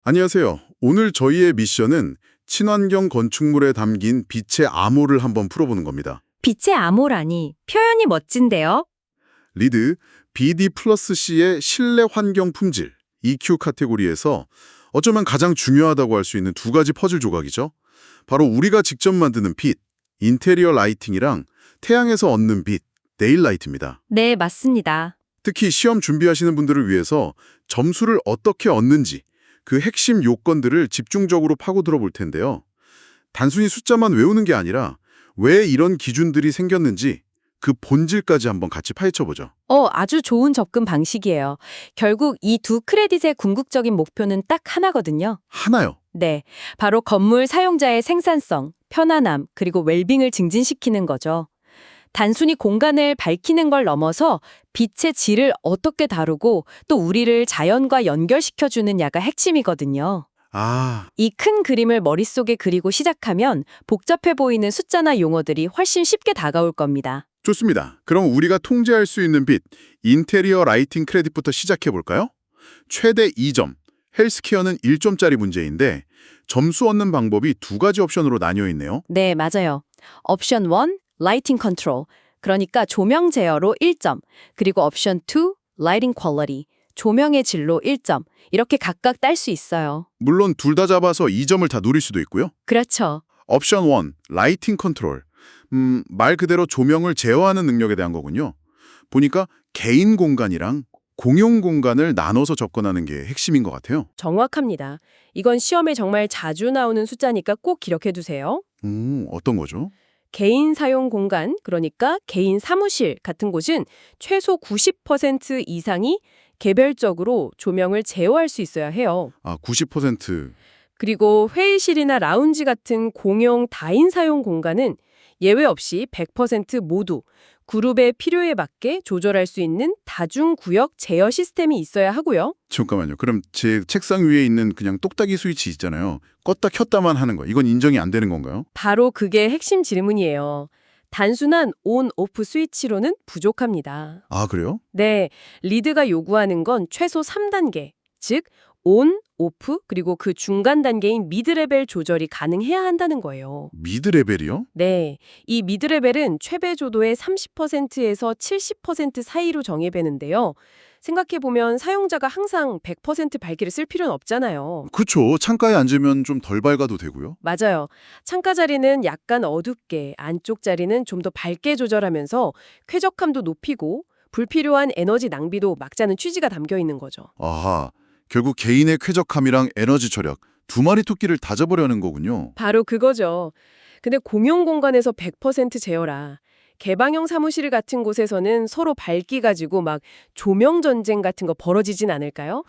안녕하세요. 오늘 저희의 미션은 친환경 건축물에 담긴 빛의 암호를 한번 풀어보는 겁니다. 빛의 암호라니 표현이 멋진데요. 리드 BD+C의 실내 환경 품질 EQ 카테고리에서 어쩌면 가장 중요하다고 할 수 있는 두 가지 퍼즐 조각이죠. 바로 우리가 직접 만드는 빛, 인테리어 라이팅이랑 태양에서 얻는 빛, 데일라이트입니다. 네, 맞습니다. 특히 시험 준비하시는 분들을 위해서 점수를 어떻게 얻는지 그 핵심 요건들을 집중적으로 파고들어 볼 텐데요. 단순히 숫자만 외우는 게 아니라 왜 이런 기준들이 생겼는지 그 본질까지 한번 같이 파헤쳐보죠. 아주 좋은 접근 방식이에요. 결국 이 두 크레딧의 궁극적인 목표는 딱 하나거든요. 하나요. 네, 바로 건물 사용자의 생산성, 편안함, 그리고 웰빙을 증진시키는 거죠. 단순히 공간을 밝히는 걸 넘어서 빛의 질을 어떻게 다루고 또 우리를 자연과 연결시켜주는 야가 핵심이거든요. 아, 이 큰 그림을 머릿속에 그리고 시작하면 복잡해 보이는 숫자나 용어들이 훨씬 쉽게 다가올 겁니다. 좋습니다. 그럼 우리가 통제할 수 있는 빛, 인테리어 라이팅 크레딧부터 시작해볼까요? 최대 2점, 헬스케어는 1점짜리 문제인데 점수 얻는 방법이 두 가지 옵션으로 나뉘어 있네요. 네, 맞아요. 옵션 1, 라이팅 컨트롤, 그러니까 조명 제어로 1점, 그리고 옵션 2, 라이팅 퀄리티, 조명의 질로 1점, 이렇게 각각 딸 수 있어요. 물론 둘 다 잡아서 2점을 다 누릴 수도 있고요. 그렇죠. 옵션 1, 라이팅 컨트롤. 말 그대로 조명을 제어하는 능력에 대한 거군요. 보니까 개인 공간이랑 공용 공간을 나눠서 접근하는 게 핵심인 것 같아요. 정확합니다. 이건 시험에 정말 자주 나오는 숫자니까 꼭 기억해 두세요. 어떤 거죠? 개인 사용 공간, 그러니까 개인 사무실 같은 곳은 최소 90% 이상이 개별적으로 조명을 제어할 수 있어야 해요. 아, 90%. 그리고 회의실이나 라운지 같은 공용 다인 사용 공간은 예외 없이 100% 모두 그룹의 필요에 맞게 조절할 수 있는 다중구역 제어 시스템이 있어야 하고요. 잠깐만요. 그럼 제 책상 위에 있는 그냥 똑딱이 스위치 있잖아요. 껐다 켰다만 하는 거. 이건 인정이 안 되는 건가요? 바로 그게 핵심 질문이에요. 단순한 온, 오프 스위치로는 부족합니다. 아, 그래요? 네, 리드가 요구하는 건 최소 3단계, 즉 온, 오프, 그리고 그 중간 단계인 미드레벨 조절이 가능해야 한다는 거예요. 미드 레벨이요? 네, 이 미드레벨은 최배 조도의 30%에서 70% 사이로 정해되는데요. 생각해보면 사용자가 항상 100% 밝기를 쓸 필요는 없잖아요. 그쵸. 창가에 앉으면 좀 덜 밝아도 되고요. 맞아요. 창가 자리는 약간 어둡게, 안쪽 자리는 좀 더 밝게 조절하면서 쾌적함도 높이고 불필요한 에너지 낭비도 막자는 취지가 담겨 있는 거죠. 아하. 결국 개인의 쾌적함이랑 에너지 절약, 두 마리 토끼를 다 잡으려는 거군요. 바로 그거죠. 근데 공용 공간에서 100% 제어라. 개방형 사무실 같은 곳에서는 서로 밝기 가지고 막 조명 전쟁 같은 거 벌어지진 않을까요?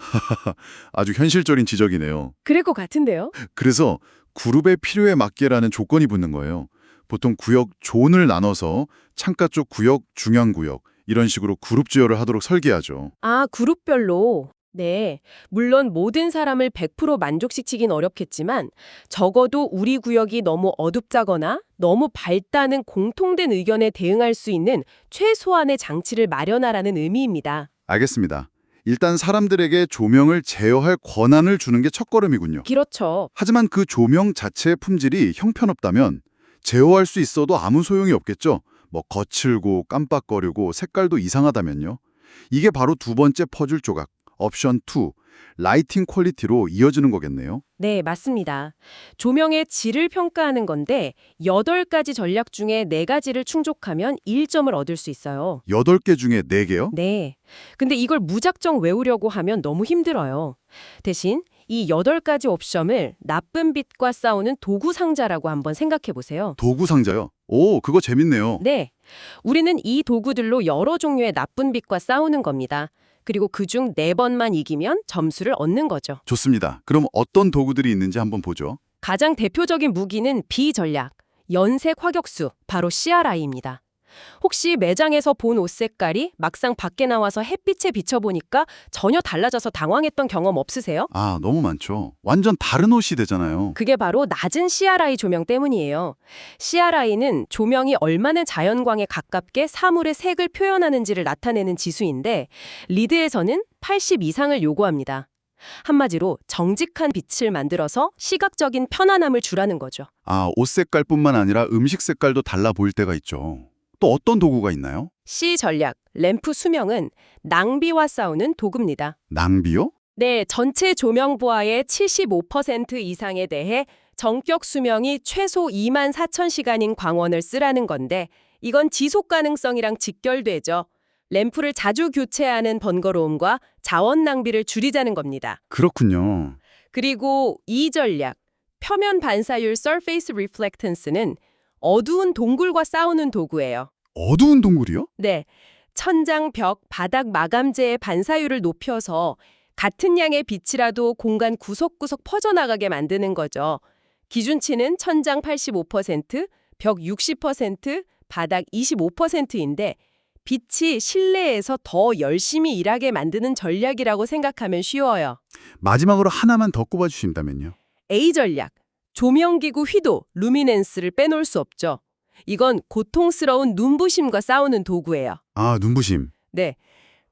아주 현실적인 지적이네요. 그럴 것 같은데요? 그래서 그룹의 필요에 맞게라는 조건이 붙는 거예요. 보통 구역 존을 나눠서 창가 쪽 구역, 중앙 구역 이런 식으로 그룹 제어를 하도록 설계하죠. 아, 그룹별로. 네. 물론 모든 사람을 100% 만족시키긴 어렵겠지만 적어도 우리 구역이 너무 어둡다거나 너무 밝다는 공통된 의견에 대응할 수 있는 최소한의 장치를 마련하라는 의미입니다. 알겠습니다. 일단 사람들에게 조명을 제어할 권한을 주는 게 첫걸음이군요. 그렇죠. 하지만 그 조명 자체의 품질이 형편없다면 제어할 수 있어도 아무 소용이 없겠죠. 뭐 거칠고 깜빡거리고 색깔도 이상하다면요. 이게 바로 두 번째 퍼즐 조각, 옵션 2, 라이팅 퀄리티로 이어지는 거겠네요. 네, 맞습니다. 조명의 질을 평가하는 건데 8가지 전략 중에 4가지를 충족하면 1점을 얻을 수 있어요. 8개 중에 4개요? 네. 근데 이걸 무작정 외우려고 하면 너무 힘들어요. 대신 이 8가지 옵션을 나쁜 빛과 싸우는 도구 상자라고 한번 생각해 보세요. 도구 상자요? 오, 그거 재밌네요. 네. 우리는 이 도구들로 여러 종류의 나쁜 빛과 싸우는 겁니다. 그리고 그중 4번만 이기면 점수를 얻는 거죠. 좋습니다. 그럼 어떤 도구들이 있는지 한번 보죠. 가장 대표적인 무기는 비전략, 연색 화격수, 바로 CRI입니다. 혹시 매장에서 본 옷 색깔이 막상 밖에 나와서 햇빛에 비춰보니까 전혀 달라져서 당황했던 경험 없으세요? 아, 너무 많죠. 완전 다른 옷이 되잖아요. 그게 바로 낮은 CRI 조명 때문이에요. CRI는 조명이 얼마나 자연광에 가깝게 사물의 색을 표현하는지를 나타내는 지수인데 리드에서는 80 이상을 요구합니다. 한마디로 정직한 빛을 만들어서 시각적인 편안함을 주라는 거죠. 아, 옷 색깔뿐만 아니라 음식 색깔도 달라 보일 때가 있죠. 또 어떤 도구가 있나요? C 전략, 램프 수명은 낭비와 싸우는 도구입니다. 낭비요? 네, 전체 조명 부하의 75% 이상에 대해 전격 수명이 최소 24,000시간인 광원을 쓰라는 건데 이건 지속 가능성이랑 직결되죠. 램프를 자주 교체하는 번거로움과 자원 낭비를 줄이자는 겁니다. 그렇군요. 그리고 이 전략, 표면 반사율 Surface Reflectance는 어두운 동굴과 싸우는 도구예요. 어두운 동굴이요? 네, 천장, 벽, 바닥 마감재의 반사율을 높여서 같은 양의 빛이라도 공간 구석구석 퍼져나가게 만드는 거죠. 기준치는 천장 85%, 벽 60%, 바닥 25%인데 빛이 실내에서 더 열심히 일하게 만드는 전략이라고 생각하면 쉬워요. 마지막으로 하나만 더 꼽아주신다면요. A 전략, 조명기구 휘도, 루미넨스를 빼놓을 수 없죠. 이건 고통스러운 눈부심과 싸우는 도구예요. 아, 눈부심. 네,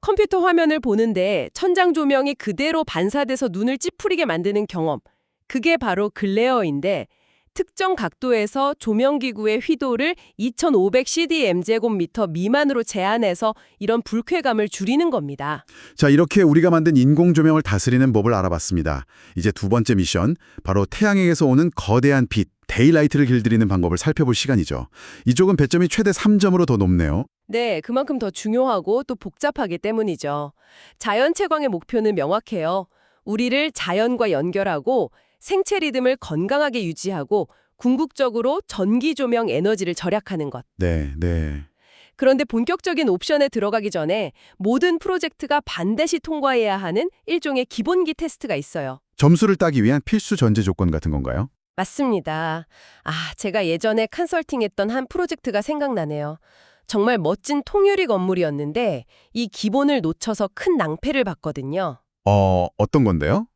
컴퓨터 화면을 보는데 천장 조명이 그대로 반사돼서 눈을 찌푸리게 만드는 경험. 그게 바로 글레어인데 특정 각도에서 조명기구의 휘도를 2500 cdm제곱미터 미만으로 제한해서 이런 불쾌감을 줄이는 겁니다. 자, 이렇게 우리가 만든 인공조명을 다스리는 법을 알아봤습니다. 이제 두 번째 미션, 바로 태양에게서 오는 거대한 빛, 데일라이트를 길들이는 방법을 살펴볼 시간이죠. 이쪽은 배점이 최대 3점으로 더 높네요. 네, 그만큼 더 중요하고 또 복잡하기 때문이죠. 자연 채광의 목표는 명확해요. 우리를 자연과 연결하고 생체 리듬을 건강하게 유지하고 궁극적으로 전기 조명 에너지를 절약하는 것. 네. 그런데 본격적인 옵션에 들어가기 전에 모든 프로젝트가 반드시 통과해야 하는 일종의 기본기 테스트가 있어요. 점수를 따기 위한 필수 전제 조건 같은 건가요? 맞습니다. 제가 예전에 컨설팅했던 한 프로젝트가 생각나네요. 정말 멋진 통유리 건물이었는데 이 기본을 놓쳐서 큰 낭패를 봤거든요. 어떤 건데요?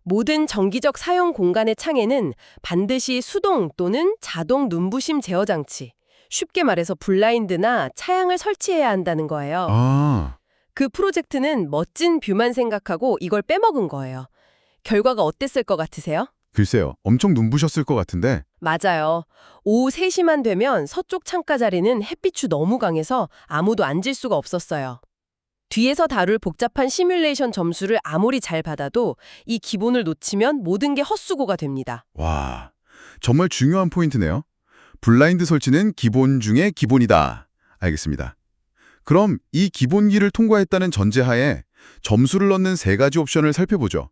모든 정기적 사용 공간의 창에는 반드시 수동 또는 자동 눈부심 제어 장치, 쉽게 말해서 블라인드나 차양을 설치해야 한다는 거예요. 그 프로젝트는 멋진 뷰만 생각하고 이걸 빼먹은 거예요. 결과가 어땠을 것 같으세요? 글쎄요. 엄청 눈부셨을 것 같은데. 맞아요. 오후 3시만 되면 서쪽 창가 자리는 햇빛이 너무 강해서 아무도 앉을 수가 없었어요. 뒤에서 다룰 복잡한 시뮬레이션 점수를 아무리 잘 받아도 이 기본을 놓치면 모든 게 헛수고가 됩니다. 와, 정말 중요한 포인트네요. 블라인드 설치는 기본 중에 기본이다. 알겠습니다. 그럼 이 기본기를 통과했다는 전제하에 점수를 넣는 세 가지 옵션을 살펴보죠.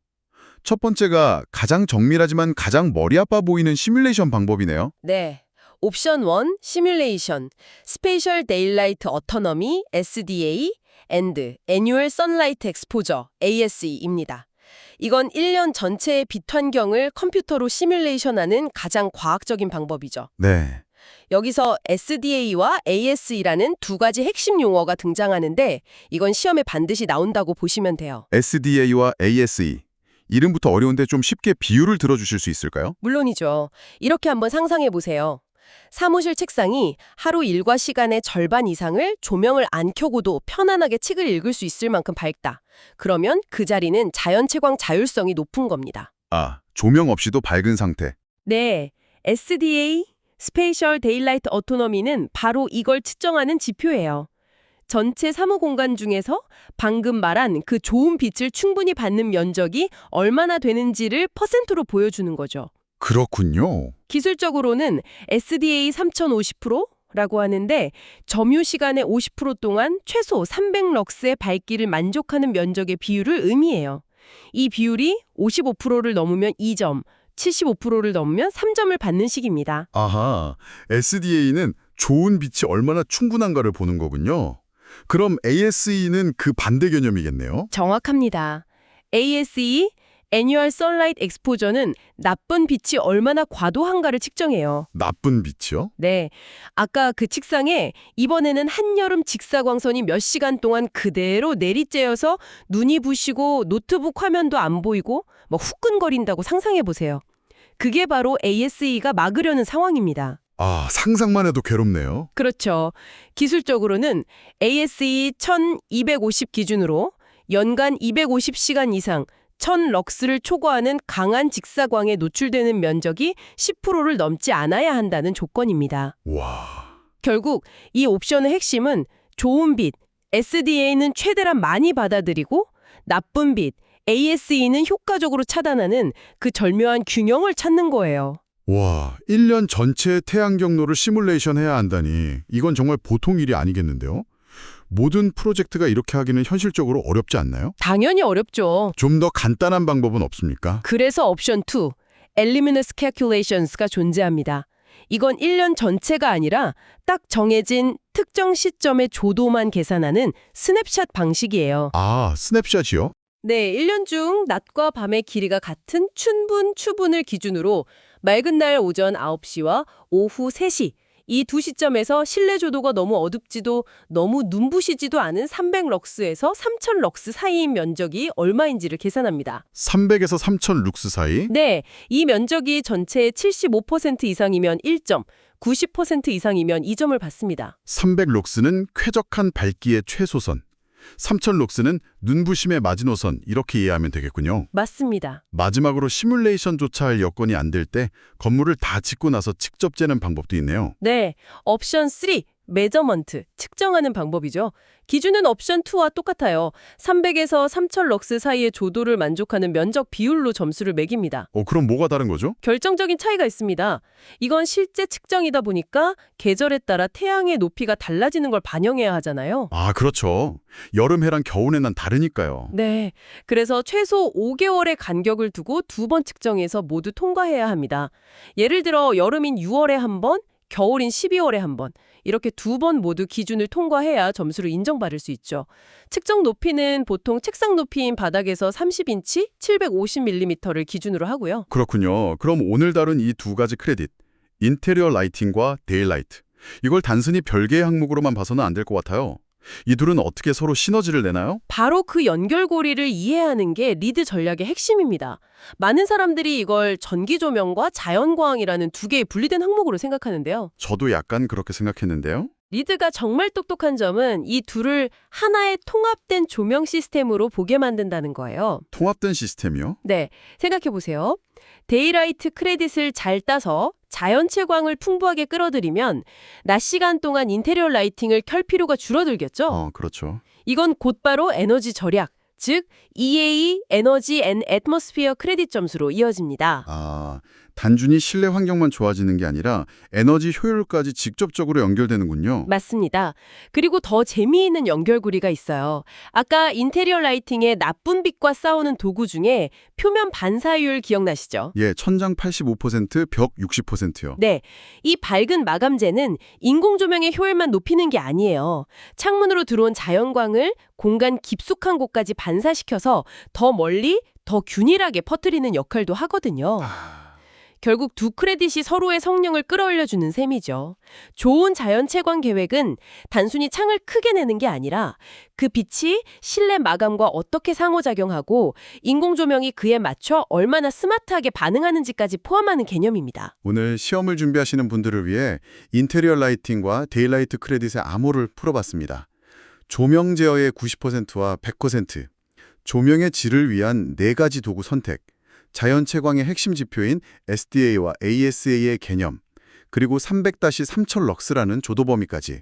첫 번째가 가장 정밀하지만 가장 머리 아파 보이는 시뮬레이션 방법이네요. 네. 옵션 1, 시뮬레이션, 스페셜 데일라이트 어토너미, SDA, and Annual Sunlight Exposure, ASE입니다. 이건 1년 전체의 빛 환경을 컴퓨터로 시뮬레이션하는 가장 과학적인 방법이죠. 네. 여기서 SDA와 ASE라는 두 가지 핵심 용어가 등장하는데 이건 시험에 반드시 나온다고 보시면 돼요. SDA와 ASE. 이름부터 어려운데 좀 쉽게 비유를 들어주실 수 있을까요? 물론이죠. 이렇게 한번 상상해 보세요. 사무실 책상이 하루 일과 시간의 절반 이상을 조명을 안 켜고도 편안하게 책을 읽을 수 있을 만큼 밝다. 그러면 그 자리는 자연 채광 자율성이 높은 겁니다. 조명 없이도 밝은 상태. 네, SDA, Spatial Daylight Autonomy는 바로 이걸 측정하는 지표예요. 전체 사무 공간 중에서 방금 말한 그 좋은 빛을 충분히 받는 면적이 얼마나 되는지를 퍼센트로 보여주는 거죠. 그렇군요. 기술적으로는 SDA 3050%라고 하는데 점유 시간의 50% 동안 최소 300럭스의 밝기를 만족하는 면적의 비율을 의미해요. 이 비율이 55%를 넘으면 2점, 75%를 넘으면 3점을 받는 식입니다. 아하, SDA는 좋은 빛이 얼마나 충분한가를 보는 거군요. 그럼 ASE는 그 반대 개념이겠네요. 정확합니다. ASE, Annual Sunlight Exposure는 나쁜 빛이 얼마나 과도한가를 측정해요. 나쁜 빛이요? 네, 아까 그 책상에 이번에는 한여름 직사광선이 몇 시간 동안 그대로 내리쬐어서 눈이 부시고 노트북 화면도 안 보이고 후끈거린다고 상상해보세요. 그게 바로 ASE가 막으려는 상황입니다. 상상만 해도 괴롭네요. 그렇죠. 기술적으로는 ASE 1250 기준으로 연간 250시간 이상 1000럭스를 초과하는 강한 직사광에 노출되는 면적이 10%를 넘지 않아야 한다는 조건입니다. 와. 결국 이 옵션의 핵심은 좋은 빛, SDA는 최대한 많이 받아들이고 나쁜 빛, ASE는 효과적으로 차단하는 그 절묘한 균형을 찾는 거예요. 와, 1년 전체의 태양 경로를 시뮬레이션 해야 한다니 이건 정말 보통 일이 아니겠는데요? 모든 프로젝트가 이렇게 하기는 현실적으로 어렵지 않나요? 당연히 어렵죠. 좀 더 간단한 방법은 없습니까? 그래서 옵션 2, Luminous Calculations가 존재합니다. 이건 1년 전체가 아니라 딱 정해진 특정 시점의 조도만 계산하는 스냅샷 방식이에요. 아, 스냅샷이요? 네, 1년 중 낮과 밤의 길이가 같은 추분을 기준으로 맑은 날 오전 9시와 오후 3시 이 두 시점에서 실내 조도가 너무 어둡지도 너무 눈부시지도 않은 300럭스에서 3000럭스 사이인 면적이 얼마인지를 계산합니다. 300에서 3000 룩스 사이? 네, 이 면적이 전체의 75% 이상이면 1점, 90% 이상이면 2점을 받습니다. 300 룩스는 쾌적한 밝기의 최소선, 3000 룩스는 눈부심의 마지노선 이렇게 이해하면 되겠군요. 맞습니다. 마지막으로 시뮬레이션조차 할 여건이 안 될 때 건물을 다 짓고 나서 직접 재는 방법도 있네요. 네, 옵션 3, 메저먼트, 측정하는 방법이죠. 기준은 옵션 2와 똑같아요. 300에서 3000럭스 사이의 조도를 만족하는 면적 비율로 점수를 매깁니다. 그럼 뭐가 다른 거죠? 결정적인 차이가 있습니다. 이건 실제 측정이다 보니까 계절에 따라 태양의 높이가 달라지는 걸 반영해야 하잖아요. 아, 그렇죠. 여름해랑 겨울해는 다르니까요. 네, 그래서 최소 5개월의 간격을 두고 2번 측정해서 모두 통과해야 합니다. 예를 들어 여름인 6월에 한 번, 겨울인 12월에 한 번, 이렇게 2번 모두 기준을 통과해야 점수를 인정받을 수 있죠. 측정 높이는 보통 책상 높이인 바닥에서 30인치, 750mm를 기준으로 하고요. 그렇군요. 그럼 오늘 다룬 이 두 가지 크레딧, 인테리어 라이팅과 데일라이트, 이걸 단순히 별개의 항목으로만 봐서는 안 될 것 같아요. 이 둘은 어떻게 서로 시너지를 내나요? 바로 그 연결고리를 이해하는 게 리드 전략의 핵심입니다. 많은 사람들이 이걸 전기 조명과 자연광이라는 두 개의 분리된 항목으로 생각하는데요. 저도 약간 그렇게 생각했는데요. 리드가 정말 똑똑한 점은 이 둘을 하나의 통합된 조명 시스템으로 보게 만든다는 거예요. 통합된 시스템이요? 네, 생각해보세요. 데이라이트 크레딧을 잘 따서 자연체 광을 풍부하게 끌어들이면 낮 시간 동안 인테리어 라이팅을 켤 필요가 줄어들겠죠? 그렇죠. 이건 곧바로 에너지 절약, 즉 EA, 에너지 앤 애트모스피어 크레딧 점수로 이어집니다. 아, 단순히 실내 환경만 좋아지는 게 아니라 에너지 효율까지 직접적으로 연결되는군요. 맞습니다. 그리고 더 재미있는 연결고리가 있어요. 아까 인테리어 라이팅의 나쁜 빛과 싸우는 도구 중에 표면 반사율 기억나시죠? 예, 천장 85%, 벽 60%요. 네, 이 밝은 마감재는 인공 조명의 효율만 높이는 게 아니에요. 창문으로 들어온 자연광을 공간 깊숙한 곳까지 반사시켜서 더 멀리, 더 균일하게 퍼뜨리는 역할도 하거든요. 결국 두 크레딧이 서로의 성능을 끌어올려주는 셈이죠. 좋은 자연채광 계획은 단순히 창을 크게 내는 게 아니라 그 빛이 실내 마감과 어떻게 상호작용하고 인공조명이 그에 맞춰 얼마나 스마트하게 반응하는지까지 포함하는 개념입니다. 오늘 시험을 준비하시는 분들을 위해 인테리어 라이팅과 데일라이트 크레딧의 암호를 풀어봤습니다. 조명 제어의 90%와 100%, 조명의 질을 위한 4가지 도구 선택, 자연채광의 핵심 지표인 SDA와 ASA의 개념, 그리고 300-3000 럭스라는 조도 범위까지.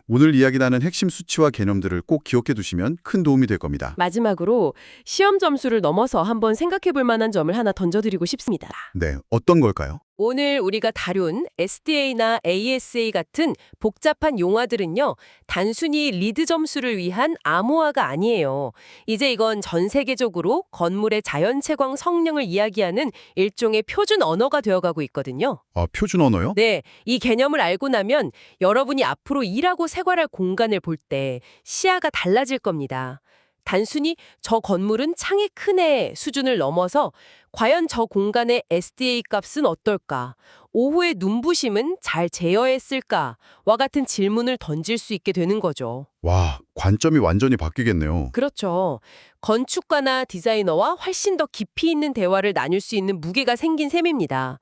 오늘 이야기 나눈 핵심 수치와 개념들을 꼭 기억해 두시면 큰 도움이 될 겁니다. 마지막으로 시험 점수를 넘어서 한번 생각해 볼 만한 점을 하나 던져드리고 싶습니다. 네, 어떤 걸까요? 오늘 우리가 다룬 SDA나 ASA 같은 복잡한 용어들은요, 단순히 리드 점수를 위한 암호화가 아니에요. 이제 이건 전 세계적으로 건물의 자연채광 성능을 이야기하는 일종의 표준 언어가 되어가고 있거든요. 아, 표준 언어요? 네, 이 개념을 알고 나면 여러분이 앞으로 일하고 생활할 공간을 볼 때 시야가 달라질 겁니다. 단순히 저 건물은 창이 크네 수준을 넘어서 과연 저 공간의 SDA 값은 어떨까? 오후의 눈부심은 잘 제어했을까? 와 같은 질문을 던질 수 있게 되는 거죠. 와, 관점이 완전히 바뀌겠네요. 그렇죠. 건축가나 디자이너와 훨씬 더 깊이 있는 대화를 나눌 수 있는 무게가 생긴 셈입니다.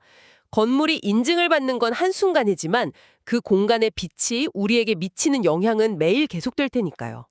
건물이 인증을 받는 건 한순간이지만 그 공간의 빛이 우리에게 미치는 영향은 매일 계속될 테니까요.